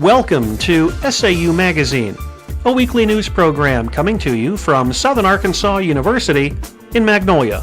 Welcome to SAU Magazine, a weekly news program coming to you from Southern Arkansas University in Magnolia.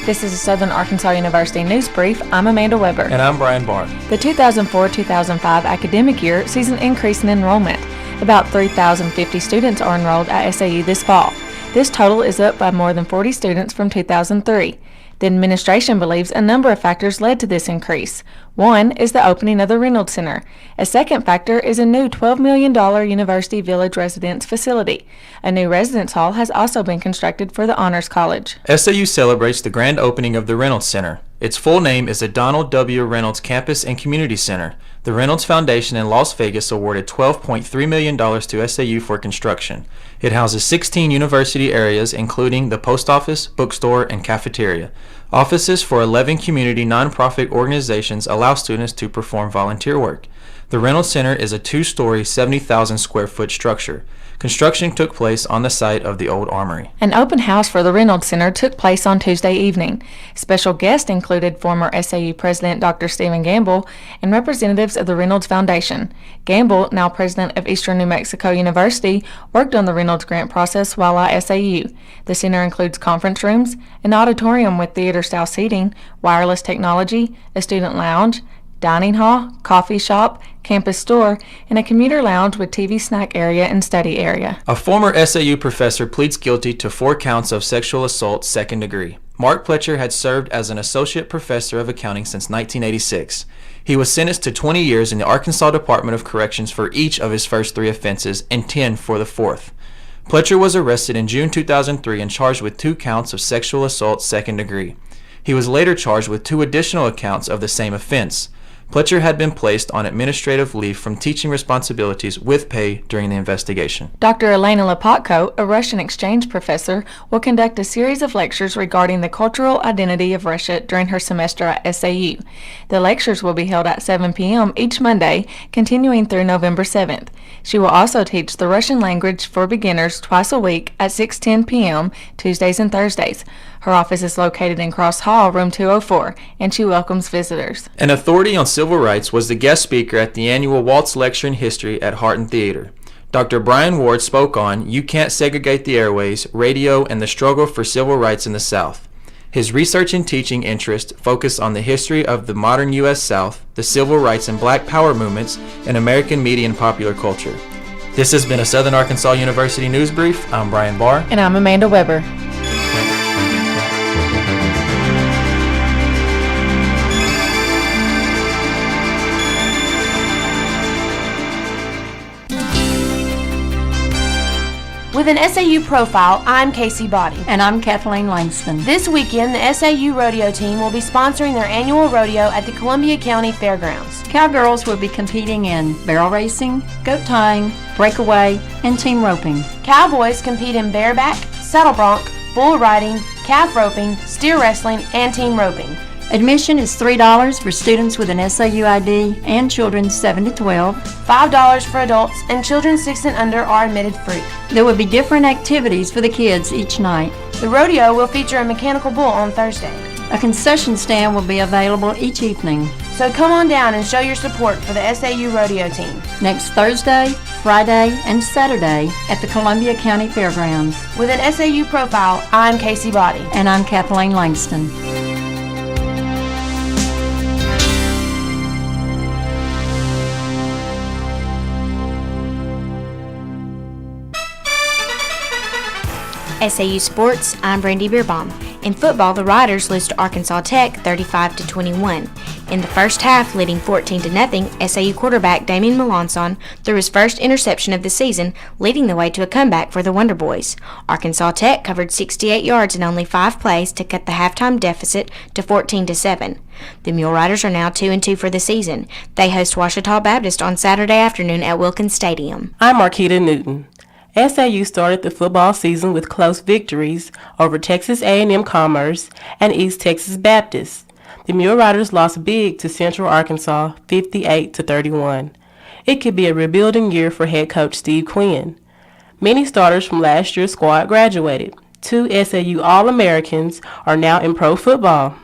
This is a Southern Arkansas University News Brief. I'm Amanda Weber. And I'm Brian Barr. The 2004-2005 academic year sees an increase in enrollment. About 3,050 students are enrolled at SAU this fall. This total is up by more than 40 students from 2003. The administration believes a number of factors led to this increase. One is the opening of the Reynolds Center. A second factor is a new $12 million University Village residence facility. A new residence hall has also been constructed for the Honors College. SAU celebrates the grand opening of the Reynolds Center. Its full name is the Donald W. Reynolds Campus and Community Center. The Reynolds Foundation in Las Vegas awarded $12.3 million to SAU for construction. It houses 16 university areas, including the post office, bookstore, and cafeteria. Offices for 11 community nonprofit organizations allow students to perform volunteer work. The Reynolds Center is a two-story, 70,000 square foot structure. Construction took place on the site of the old armory. An open house for the Reynolds Center took place on Tuesday evening. Special guests included former SAU President Dr. Stephen Gamble and representatives of the Reynolds Foundation. Gamble, now president of Eastern New Mexico University, worked on the Reynolds grant process while at SAU. The center includes conference rooms, an auditorium with theater-style seating, wireless technology, a student lounge, dining hall, coffee shop, campus store, and a commuter lounge with TV snack area and study area. A former SAU professor pleads guilty to 4 counts of sexual assault, second degree. Mark Pletcher had served as an associate professor of accounting since 1986. He was sentenced to 20 years in the Arkansas Department of Corrections for each of his first 3 offenses and 10 for the 4th. Pletcher was arrested in June 2003 and charged with 2 counts of sexual assault, second degree. He was later charged with 2 additional accounts of the same offense. Pletcher had been placed on administrative leave from teaching responsibilities with pay during the investigation. Dr. Elena Lopatko, a Russian exchange professor, will conduct a series of lectures regarding the cultural identity of Russia during her semester at SAU. The lectures will be held at 7 p.m. each Monday, continuing through November 7th. She will also teach the Russian language for beginners twice a week at 6:10 p.m. Tuesdays and Thursdays. Her office is located in Cross Hall, room 204, and she welcomes visitors. An authority on civil rights was the guest speaker at the annual Waltz Lecture in History at Hart and Theater. Dr. Brian Ward spoke on You Can't Segregate the Airways, Radio, and the Struggle for Civil Rights in the South. His research and teaching interest focused on the history of the modern U.S. South, the civil rights and black power movements, and American media and popular culture. This has been a Southern Arkansas University News Brief. I'm Brian Barr. And I'm Amanda Weber. With an SAU profile, I'm Casey Boddie. And I'm Kathleen Langston. This weekend, the SAU rodeo team will be sponsoring their annual rodeo at the Columbia County Fairgrounds. Cowgirls will be competing in barrel racing, goat tying, breakaway, and team roping. Cowboys compete in bareback, saddle bronc, bull riding, calf roping, steer wrestling, and team roping. Admission is $3 for students with an SAU ID and children 7 to 12. $5 for adults, and children 6 and under are admitted free. There will be different activities for the kids each night. The rodeo will feature a mechanical bull on Thursday. A concession stand will be available each evening. So come on down and show your support for the SAU rodeo team. Next Thursday, Friday, and Saturday at the Columbia County Fairgrounds. With an SAU profile, I'm Casey Boddie. And I'm Kathleen Langston. SAU Sports, I'm Brandy Bierbaum. In football, the Riders lose to Arkansas Tech 35-21. In the first half, leading 14-0, SAU quarterback Damian Melanson threw his first interception of the season, leading the way to a comeback for the Wonder Boys. Arkansas Tech covered 68 yards in only 5 plays to cut the halftime deficit to 14-7. The Mule Riders are now 2-2 for the season. They host Ouachita Baptist on Saturday afternoon at Wilkins Stadium. I'm Marquita Newton. SAU started the football season with close victories over Texas A&M Commerce and East Texas Baptist. The Mule Riders lost big to Central Arkansas 58-31. It could be a rebuilding year for head coach Steve Quinn. Many starters from last year's squad graduated. 2 SAU All-Americans are now in pro football.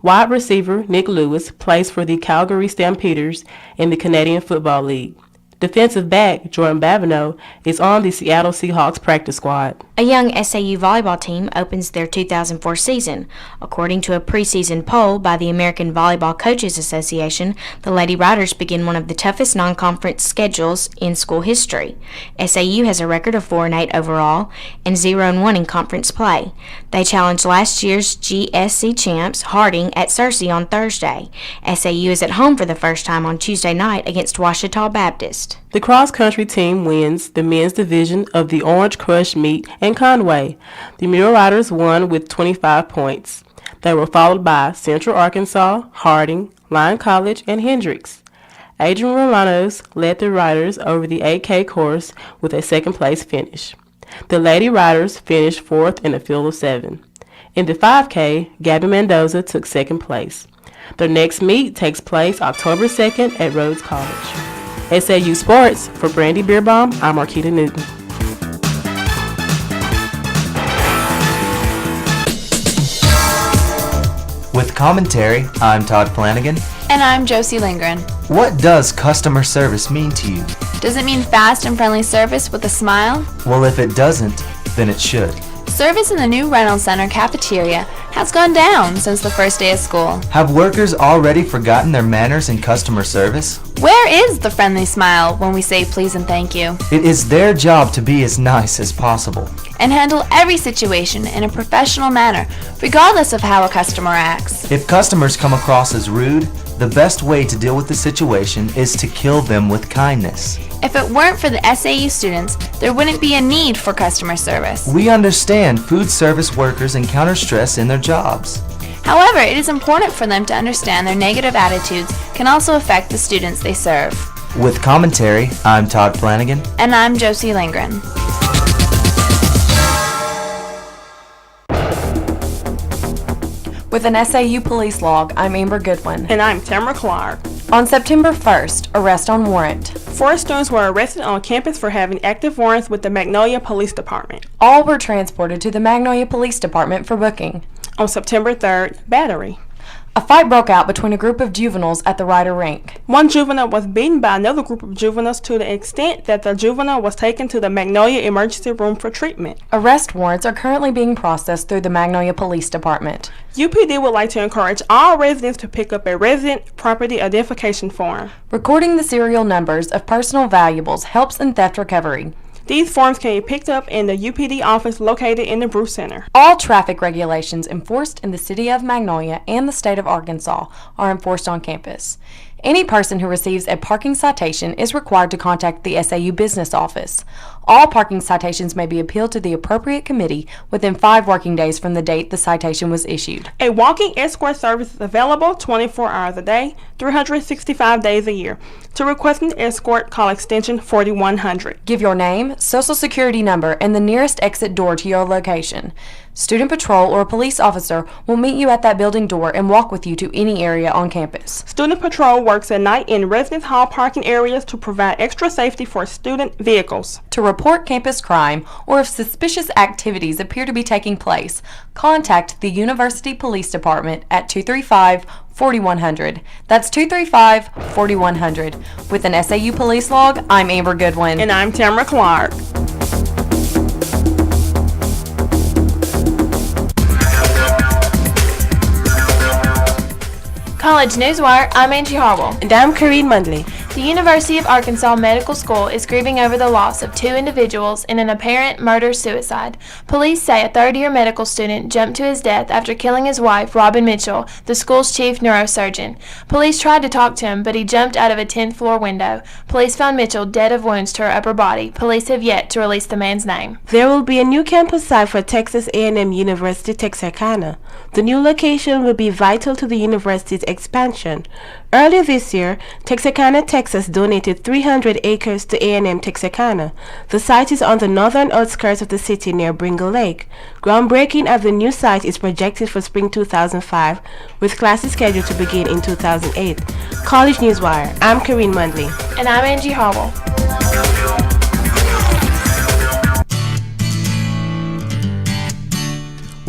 Wide receiver Nick Lewis plays for the Calgary Stampeders in the Canadian Football League. Defensive back Jordan Babineau is on the Seattle Seahawks practice squad. A young SAU volleyball team opens their 2004 season. According to a preseason poll by the American Volleyball Coaches Association, the Lady Riders begin one of the toughest non-conference schedules in school history. SAU has a record of 4-8 overall and 0-1 in conference play. They challenged last year's GSC champs Harding at Searcy on Thursday. SAU is at home for the first time on Tuesday night against Ouachita Baptist. The cross-country team wins the men's division of the Orange Crush meet in Conway. The Mule Riders won with 25 points. They were followed by Central Arkansas, Harding, Lyon College, and Hendrix. Adrian Romanos led the Riders over the 8K course with a second-place finish. The Lady Riders finished fourth in a field of 7. In the 5K, Gabby Mendoza took second place. Their next meet takes place October 2nd at Rhodes College. SAU Sports, for Brandy, Bierbaum, I'm Marquita Newton. With commentary, I'm Todd Flanagan. And I'm Josie Lindgrin. What does customer service mean to you? Does it mean fast and friendly service with a smile? Well, if it doesn't, then it should. Service in the new Reynolds Center cafeteria has gone down since the first day of school. Have workers already forgotten their manners in customer service? Where is the friendly smile when we say please and thank you? It is their job to be as nice as possible and handle every situation in a professional manner, regardless of how a customer acts. If customers come across as rude, the best way to deal with the situation is to kill them with kindness. If it weren't for the SAU students, there wouldn't be a need for customer service. We understand food service workers encounter stress in their jobs. However, it is important for them to understand their negative attitudes can also affect the students they serve. With commentary, I'm Todd Flanagan. And I'm Josie Lindgren. With an SAU police log, I'm Amber Goodwin. And I'm Tamara Clark. On September 1st, arrest on warrant. 4 students were arrested on campus for having active warrants with the Magnolia Police Department. All were transported to the Magnolia Police Department for booking. On September 3rd, battery. A fight broke out between a group of juveniles at the Ryder Rink. One juvenile was beaten by another group of juveniles to the extent that the juvenile was taken to the Magnolia Emergency Room for treatment. Arrest warrants are currently being processed through the Magnolia Police Department. UPD would like to encourage all residents to pick up a resident property identification form. Recording the serial numbers of personal valuables helps in theft recovery. These forms can be picked up in the UPD office located in the Brew Center. All traffic regulations enforced in the city of Magnolia and the state of Arkansas are enforced on campus. Any person who receives a parking citation is required to contact the SAU business office. All parking citations may be appealed to the appropriate committee within 5 working days from the date the citation was issued. A walking escort service is available 24 hours a day, 365 days a year. To request an escort, call extension 4100. Give your name, social security number, and the nearest exit door to your location. Student patrol or a police officer will meet you at that building door and walk with you to any area on campus. Student patrol works at night in residence hall parking areas to provide extra safety for student vehicles. To report campus crime or if suspicious activities appear to be taking place, contact the University Police Department at 235-4100. That's 235-4100. With an SAU police log, I'm Amber Goodwin. And I'm Tamara Clark. College Newswire, I'm Angie Harwell. And I'm Kharine Mundley. The University of Arkansas Medical School is grieving over the loss of 2 individuals in an apparent murder-suicide. Police say a third-year medical student jumped to his death after killing his wife, Robin Mitchell, the school's chief neurosurgeon. Police tried to talk to him, but he jumped out of a 10th-floor window. Police found Mitchell dead of wounds to her upper body. Police have yet to release the man's name. There will be a new campus site for Texas A&M University Texarkana. The new location will be vital to the university's expansion. Earlier this year, Texarkana, Texas donated 300 acres to A&M Texarkana. The site is on the northern outskirts of the city near Bringle Lake. Groundbreaking at the new site is projected for spring 2005, with classes scheduled to begin in 2008. College Newswire, I'm Kharine Mundley. And I'm Angie Harwell.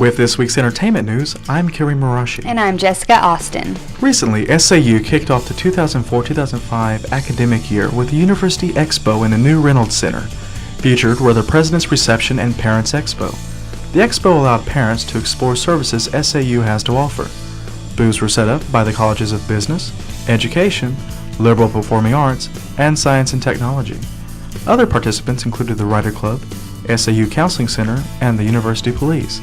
With this week's entertainment news, I'm Kerim Marashi. And I'm Jessica Austin. Recently, SAU kicked off the 2004-2005 academic year with the University Expo in the new Reynolds Center. Featured were the President's Reception and Parents Expo. The expo allowed parents to explore services SAU has to offer. Booths were set up by the colleges of business, education, liberal performing arts, and science and technology. Other participants included the Writer Club, SAU Counseling Center, and the University Police.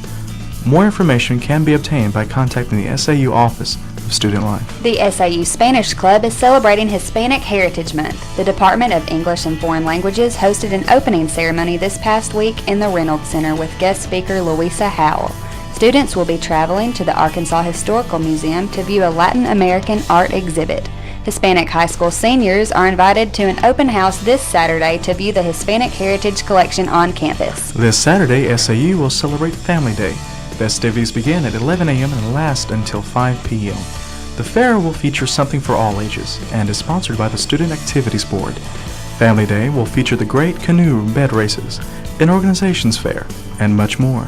More information can be obtained by contacting the SAU Office of Student Life. The SAU Spanish Club is celebrating Hispanic Heritage Month. The Department of English and Foreign Languages hosted an opening ceremony this past week in the Reynolds Center with guest speaker Louisa Howell. Students will be traveling to the Arkansas Historical Museum to view a Latin American art exhibit. Hispanic high school seniors are invited to an open house this Saturday to view the Hispanic Heritage Collection on campus. This Saturday, SAU will celebrate Family Day. Festivities begin at 11 a.m. and last until 5 p.m. The fair will feature something for all ages and is sponsored by the Student Activities Board. Family Day will feature the Great Canoe Bed Races, an organizations fair, and much more.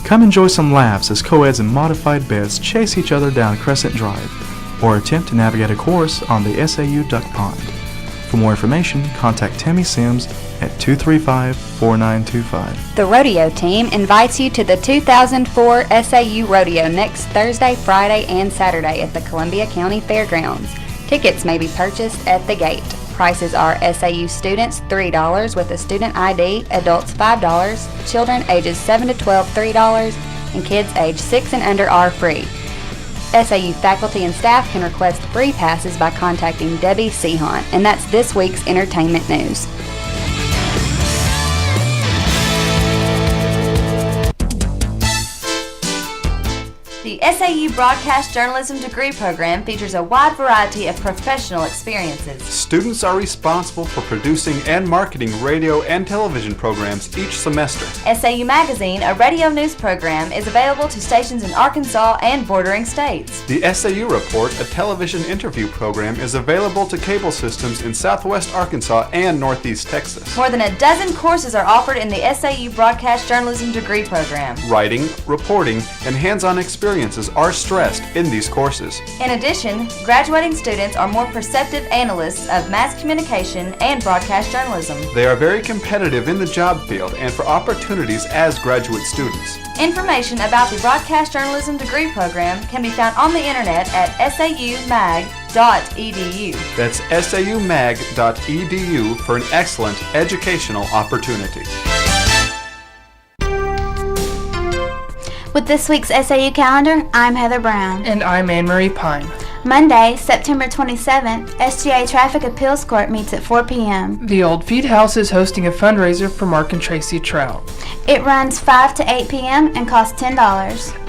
Come enjoy some laughs as co-eds in modified beds chase each other down Crescent Drive or attempt to navigate a course on the SAU Duck Pond. For more information, contact Tammy Sims at 235-4925. The rodeo team invites you to the 2004 SAU Rodeo next Thursday, Friday, and Saturday at the Columbia County Fairgrounds. Tickets may be purchased at the gate. Prices are SAU students $3 with a student ID, adults $5, children ages 7 to 12 $3, and kids age 6 and under are free. SAU faculty and staff can request free passes by contacting Debbie Seahon, and that's this week's entertainment news. The SAU Broadcast Journalism degree program features a wide variety of professional experiences. Students are responsible for producing and marketing radio and television programs each semester. SAU Magazine, a radio news program, is available to stations in Arkansas and bordering states. The SAU Report, a television interview program, is available to cable systems in southwest Arkansas and northeast Texas. More than a dozen courses are offered in the SAU Broadcast Journalism degree program. Writing, reporting, and hands-on experiences are stressed in these courses. In addition, graduating students are more perceptive analysts of mass communication and broadcast journalism. They are very competitive in the job field and for opportunities as graduate students. Information about the Broadcast Journalism degree program can be found on the internet at saumag.edu. That's saumag.edu for an excellent educational opportunity. With this week's SAU calendar, I'm Heather Brown. And I'm Annmarie Pine. Monday, September 27th, SGA Traffic Appeals Court meets at 4 p.m. The Old Feed House is hosting a fundraiser for Mark and Tracy Trout. It runs 5 to 8 p.m. and costs $10.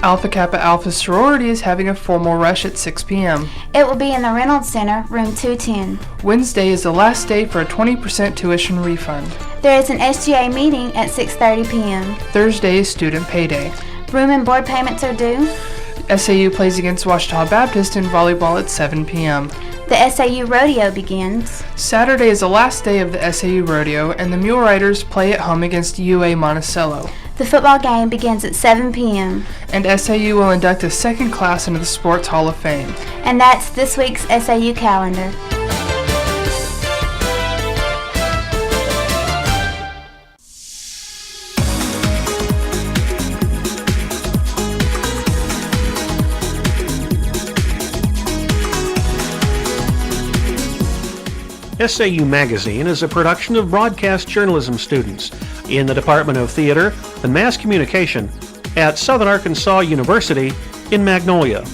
Alpha Kappa Alpha Sorority is having a formal rush at 6 p.m. It will be in the Reynolds Center, room 210. Wednesday is the last day for a 20% tuition refund. There is an SGA meeting at 6:30 p.m. Thursday is student payday. Room and board payments are due. SAU plays against Ouachita Baptist in volleyball at 7 p.m. The SAU Rodeo begins. Saturday is the last day of the SAU Rodeo, and the Mule Riders play at home against UA Monticello. The football game begins at 7 p.m. And SAU will induct a second class into the Sports Hall of Fame. And that's this week's SAU calendar. SAU Magazine is a production of broadcast journalism students in the Department of Theater and Mass Communication at Southern Arkansas University in Magnolia.